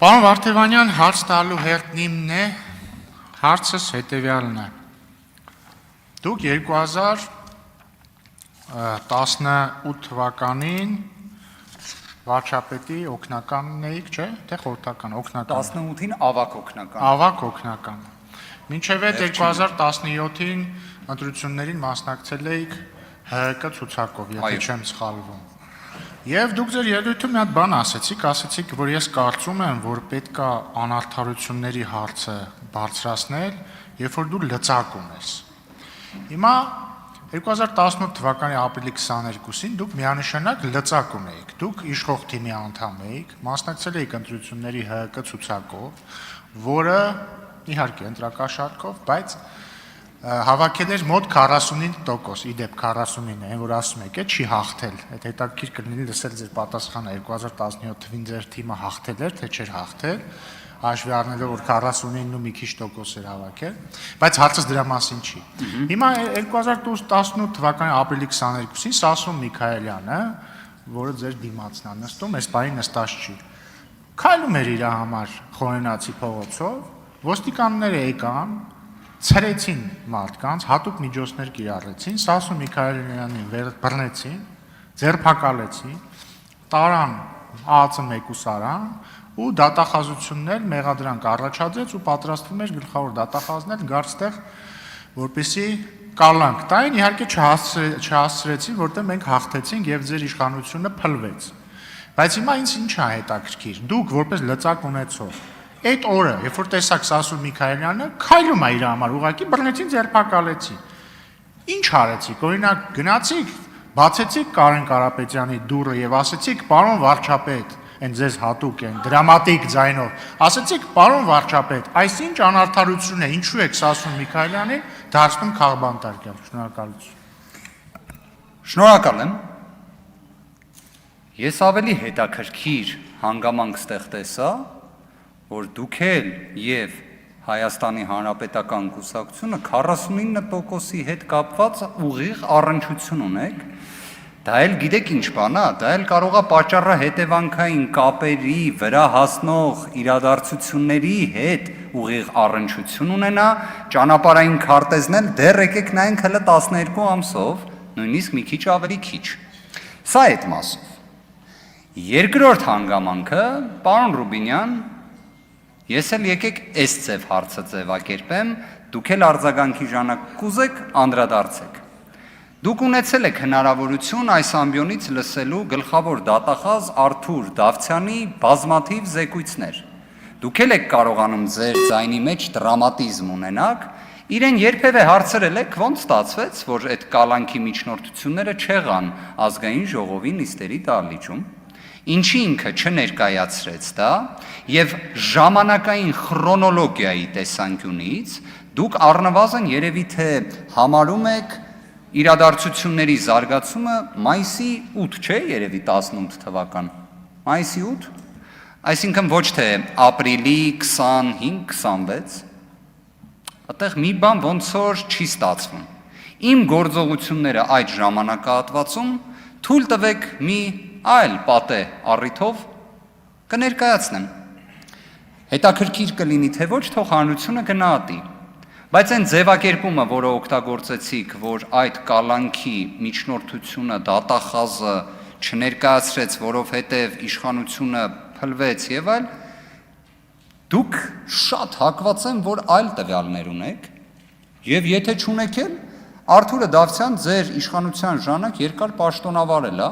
Պարոն Վարդևանյան, հարց տալու հերթն իմն է, հարցս հետևյալն է։ Դուք 2018 թվականին վարչապետի օգնականն էիք, չէ՞, թե խորհրդական, օգնական։ 18-ին ավակ օգնական։ Ավակ օգնական։ Մինչև այդ 2017-ին ընտրություններին մասնակցել էիք ՀՀԿ ցուցակով, եթե չեմ սխալվում։ Եվ դուք ձեր ելույթում մի հատ բան ասացիք, որ ես կարծում եմ, որ պետք է անարդարությունների հարցը բարձրացնել, երբ որ դու լծակում ես։ Հիմա 2018 թվականի ապրիլի 22-ին դուք միանշանակ լծակում էիք, դուք իշխող թիմի անդամ էիք, մասնակցել էիք ընտրությունների ՀՀԿ ցուցակով, որը իհարկե ընտրակաշառքով, բայց հավաքել էր մոտ 49%, իդեպ 49 է, որ ասում եք, չի հաղթել, այդ հետաքրքիր կլինի լսել ձեր պատասխանը 2017 թվին ձեր թիմը հաղթել էր, թե չէր հաղթել, հաշվի առնելով, որ 49-ն ու մի քիչ տոկոս էր հավաքել, բայց հարցս դրա մասին չի։ Հիմա 2018 թվականի ապրիլի 22-ին Սասուն Միքայելյանը, որը ձեր դիմացն է նստում, այս բանի նստած չի, քայլում էր իր համար Խորենացի փողոցով, ոստիկանները եկան, ցրեցին մարդկանց, հատուկ միջոցներ կիրառեցին, Սասուն Միքայելյանին բռնեցին, ձերբակալեցին, տարան ԱԱՑ մեկուսարան ու դատախազություններ մեղադրանք առաջադրեց ու պատրաստվում էր գլխավոր դատախազնել գարստեղ, որպեսզի կալանք տային, իհարկե չհասցրեցին, որտեղ մենք հաղթեցինք եւ ձեր իշխանությունը փլվեց։ Բայց հիմա ինձ ինչ է հետաքրքիր, դուք որպես լծակ ունեցող այդ օրը, երբ որ տեսակ Սասուն Միքայելյանը, քայլում է իր համար, ուղղակի բռնեցին, ձերբակալեցին։ Ինչ արեցիք, օրինակ գնացիք, բացեցիք Կարեն Կարապետյանի դուռը եւ ասեցիք, պարոն վարչապետ, այն ձեզ հատուկ են, դրամատիկ ձայնով, ասեցիք, պարոն վարչապետ, այսինչ անարդարություն է, ինչու եք Սասուն Միքայելյանին դարձնում քաղբանտարկյալ, շնորհակալություն։ Շնորհակալ եմ։ Ես ավելի հետաքրքիր հանգամանք ստեղ տեսա, որ դուք էլ եւ Հայաստանի Հանրապետական կուսակցությունը 49%-ի հետ կապված ուղիղ առնչություն ունեք, դա էլ գիտեք ինչ բան է, դա էլ կարող է պատճառը հետևանքային կապերի վրա հասնող իրադարձությունների հետ ուղիղ առնչություն ունենա, ճանապարհային քարտեզն էլ դեռ եկեք նայենք հələ 12 ամսով, նույնիսկ մի քիչ ավելի քիչ։ Սա այդ մասով։ Երկրորդ հանգամանքը, պարոն Ռուբինյան, ես էլ եկեք այս ձև հարցը ձևակերպեմ, դուք էլ արձագանքի ժամանակ կուզեք անդրադարձեք։ Դուք ունեցել եք հնարավորություն այս ամբիոնից լսելու գլխավոր դատախազ Արթուր Դավթյանի բազմաթիվ զեկույցներ։ Դուք էլ եք կարողանում ձեր ձայնի մեջ դրամատիզմ ունենաք, իրեն երբևէ հարցրել եք, ոնց ստացվեց, որ այդ կալանքի միջնորդությունները չեղան ազգային ժողովի նիստերի դահլիճում։ Ինչի ինքը չներկայացրեց դա եւ ժամանակային քրոնոլոգիայի տեսանկյունից դուք առնվազն երևի թե համարում եք իրադարձությունների զարգացումը մայիսի 8, չէ, երևի 18 թվական։ Մայիսի 8, այսինքն ոչ թե ապրիլի 25-26, այդտեղ մի բան ոնց որ չի ստացվում։ Իմ գործողությունները այդ ժամանակահատվածում թույլ տվեք մի այլ պատե առիթով կներկայացնեմ։ Հետաքրքիր կլինի, թե ոչ թող հանրությունը գնահատի, բայց այն ձևակերպումը, որը օգտագործեցիք, որ այդ կալանքի միջնորդությունը դատախազը չներկայացրեց, որովհետև իշխանությունը փլվեց եւ այլ, դուք շատ հակված են, որ այլ տվյալներ ունեք, եւ եթե չունեք էլ, Արթուրը Դավթյան ձեր իշխանության ժամանակ երկար պաշտոնավարել է։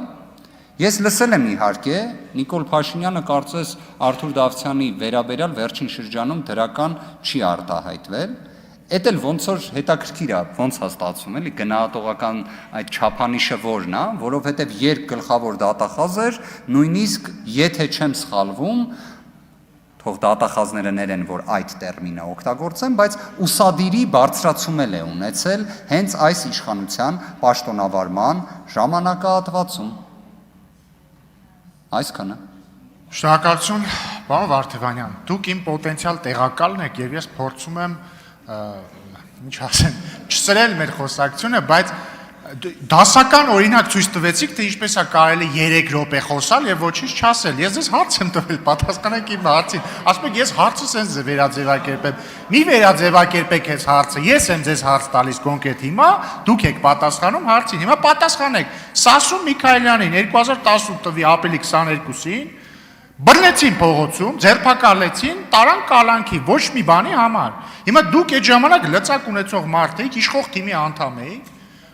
Ես լսել եմ իհարկե, Նիկոլ Փաշինյանը կարծես Արթուր Դավթյանի վերաբերյալ վերջին շրջանում դրական չի արտահայտվել, էդ էլ ոնց որ հետաքրքիր է, ոնց է ստացվում, էլի գնահատողական այդ չափանիշը որն է, որովհետև երբ գլխավոր դատախազ էր, նույնիսկ եթե չեմ սխալվում, թող դատախազները ներեն, որ այդ տերմինը օգտագործեն, բայց ուսադիրի բարձրացում էլ է ունեցել հենց այս իշխանության պաշտոնավարման ժամանակահատվածում։ Այսքանը։ Շնորհակալություն, պարոն Վարդևանյան, դուք իմ պոտենցիալ տեղակալն եք եւ ես փորձում եմ, ինչ ասեմ, չսրել մեր խոսակցությունը, բայց Դասական օրինակ ցույց տվեցիք, թե ինչպես է կարելի 3 րոպե խոսալ եւ ոչինչ չասել։ Ես ձեզ հարց եմ տվել, պատասխանեք իմ հարցին։ Ասում եք, ես հարցը sense վերաձևակերպեմ։ Մի վերաձևակերպեք այս հարցը։ Ես եմ ձեզ հարց տալիս կոնկրետ հիմա, դուք եք պատասխանում հարցին։ Հիմա պատասխանեք։ Սասուն Միքայելյանին 2018 տվի ապրիլի 22-ին բռնեցին փողոցում, ձերբակալեցին, տարան կալանքի ոչ մի բանի համար։ Հիմա դուք այդ ժամանակ լծակ ունեցող մարդ եք, իշխող թիմի անդամ եք,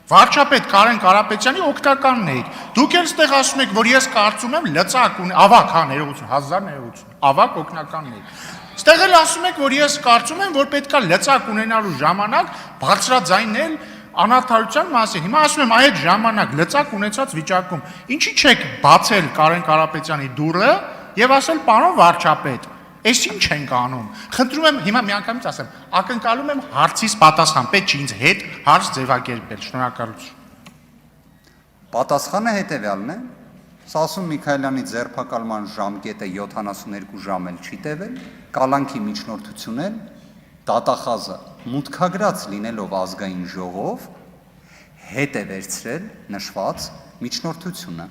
վարչապետ Կարեն Կարապետյանի օգնականն եք։ Դուք էլ ստեղ ասում եք, որ ես կարծում եմ լծակ ունի, ավակ, հա, ներողություն, 1000 ներողություն, ավակ օգնականն եք։ Ստեղ էլ ասում եք, որ ես կարծում եմ, որ պետքա լծակ ունենալու ժամանակ բարձրաձայնել անարդարության մասին։ Հիմա ասում եմ, այդ ժամանակ լծակ ունեցած վիճակում, ինչի՞ չեք բացել Կարեն Կարապետյանի դուռը եւ ասել, պարոն վարչապետ, այս ինչ ենք անում։ Խնդրում եմ հիմա միանգամից ասեմ, ակնկալում եմ հարցիս պատասխան, պետք չի ինձ հետ հարց ձևակերպել։ Շնորհակալություն։ Պատասխանը հետևյալն է. Սասուն Միքայելյանի ձերբակալման ժամկետը 72 ժամ էլ չի տևել, կալանքի միջնորդություն էլ դատախազը մուտքագրած լինելով ազգային ժողով հետ է վերցրել նշված միջնորդությունը։